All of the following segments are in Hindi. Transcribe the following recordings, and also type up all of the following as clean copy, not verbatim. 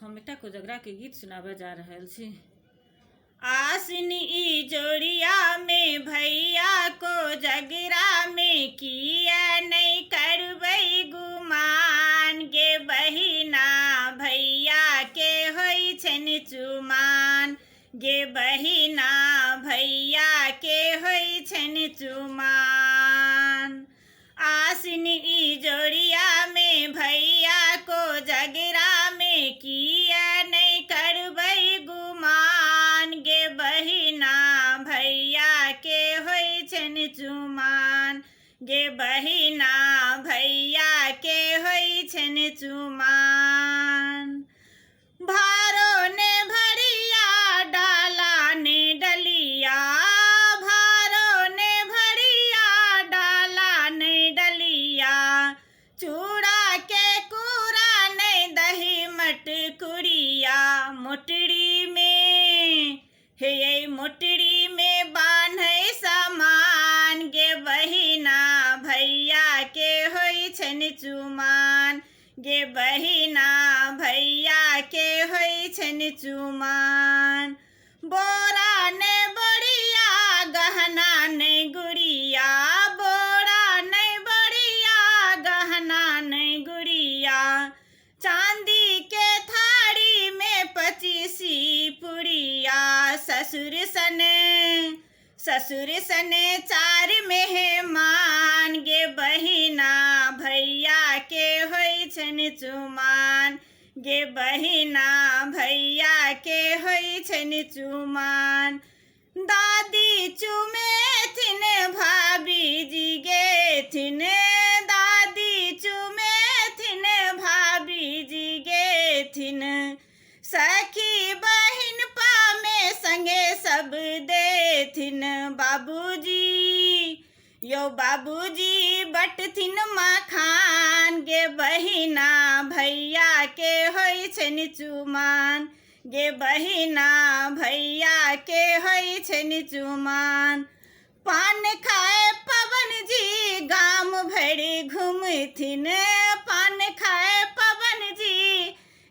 हम एकटा कोजगरा के गीत सुनाबे जा रहल छी। आसिन ई जोड़िया में भैया को जगरा में किया नहीं करबै गुमान, गे बहिना भैया के होई छन चुमान, गे बहिना भैया के होई छन चुमान। आसिन ई जोड़िया में भैया को जगरा में किया नहीं करबै गुमान, गे बहिना भैया के होई छन चुमान, गे बहिना भैया के होई छन चुमान। भारो ने भरिया डाला ने डलिया, भारो ने भरिया डाला ने डलिया, चूड़ा के कूरा ने दही मटकुरिया, मोटरी में हे मोटरी में बान्है सामान, गे बहिना भैया के होई छन चुमान, गे बहिना भैया के होई छन चुमान। बोरा ने बढ़िया गहना ने गुड़िया, बोरा ने बढ़िया गहना ने गुड़िया, चांदी के थाड़ी में 25 पुड़िया, ससुर सने 4 मेहमान, गे बहिना भैया के होई छन चुमान, गे बहिना भैया के होई छन चुमान। दादी चुमे थिन भाभी जी गे थिन, दादी चुमे थिन भाभी जी गे थिन, सखी बहिन पामे संगे सब देथिन। बाबूजी यो बाबूजी बट थिन मखान, गे बहिना भैया के होई छन चुमान, गे बहिना भैया के होई छन चुमान। पान खाए पवन जी गाम भरि घूमथिन, पान खाए पवन जी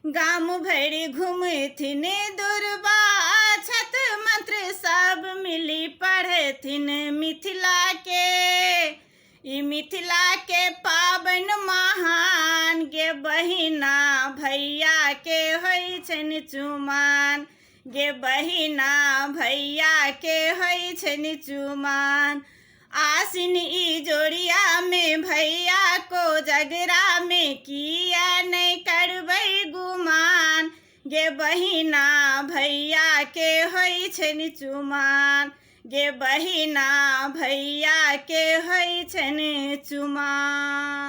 गाम भरि घूमथिन, दुर्बा छत मंत्र सब मिली पढ़थिन। मिथिला के पाबन महान, गे बहिना भैया के होई छन चुमान, गे बहिना भैया के होई छन चुमान। आसिन ई जोड़िया में भैया को जगरा में किया नहीं करबै गुमान, गे बहिना भैया के होई छन चुमान, गे बहिना भैया के होई छन चुमान।